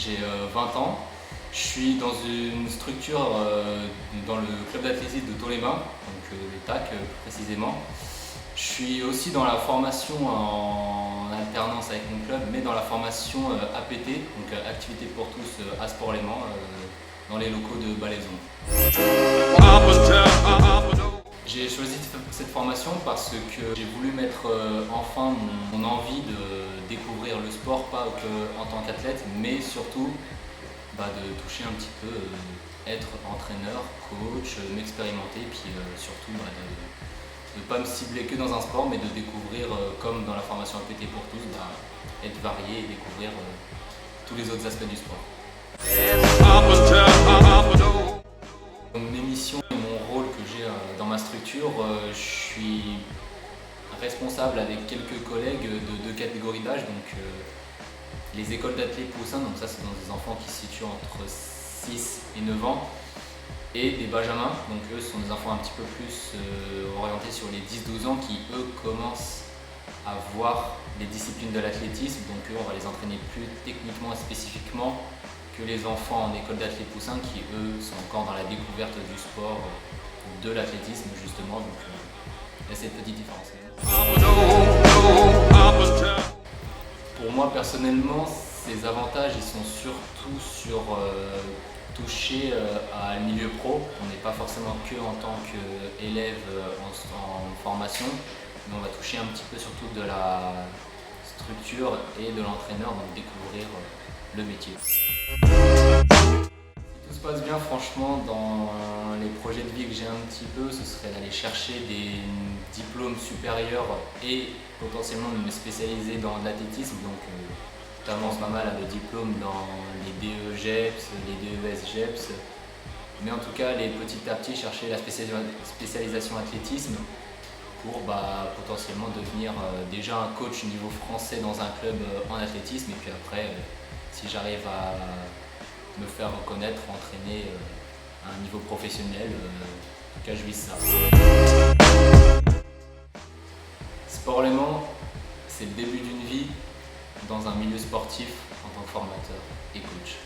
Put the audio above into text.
j'ai 20 ans. Je suis dans une structure dans le club d'athlétisme de Tolema, donc le TAC plus précisément. Je suis aussi dans la formation en alternance avec mon club, mais dans la formation APT, donc Activité pour tous à Sport-Léman, dans les locaux de Balaison. J'ai choisi cette formation parce que j'ai voulu mettre enfin mon envie de découvrir le sport, pas qu'en tant qu'athlète, mais surtout de toucher un petit peu, être entraîneur, coach, m'expérimenter, puis surtout de ne pas me cibler que dans un sport, mais de découvrir, comme dans la formation APT pour tous, être varié et découvrir tous les autres aspects du sport. Donc, mes missions et mon rôle que j'ai dans ma structure, je suis responsable avec quelques collègues de deux catégories d'âge, donc les écoles d'athlètes poussins, donc ça c'est dans des enfants qui se situent entre 6 et 9 ans, et des benjamins, donc eux ce sont des enfants un petit peu plus orientés sur les 10-12 ans qui eux commencent à voir les disciplines de l'athlétisme, donc eux on va les entraîner plus techniquement et spécifiquement que les enfants en école d'athlètes poussins qui eux sont encore dans la découverte du sport, de l'athlétisme justement, donc il y a cette petite différence. Pour moi personnellement, ces avantages ils sont surtout sur toucher à le milieu pro. On n'est pas forcément que en tant qu'élève en formation, mais on va toucher un petit peu surtout de la structure et de l'entraîneur, donc découvrir le métier. Si tout se passe bien, franchement, dans les projets de vie que j'ai un petit peu, ce serait d'aller chercher des diplômes supérieurs et potentiellement de me spécialiser dans l'athlétisme. Donc, j'avance pas mal à des diplômes dans les DE GEPS, les DES GEPS. Mais en tout cas, aller petit à petit chercher la spécialisation athlétisme pour potentiellement devenir déjà un coach niveau français dans un club en athlétisme, et puis après, si j'arrive à me faire reconnaître, entraîner à un niveau professionnel, en tout cas je vise ça. Sport-Léman, c'est le début d'une vie dans un milieu sportif en tant que formateur et coach.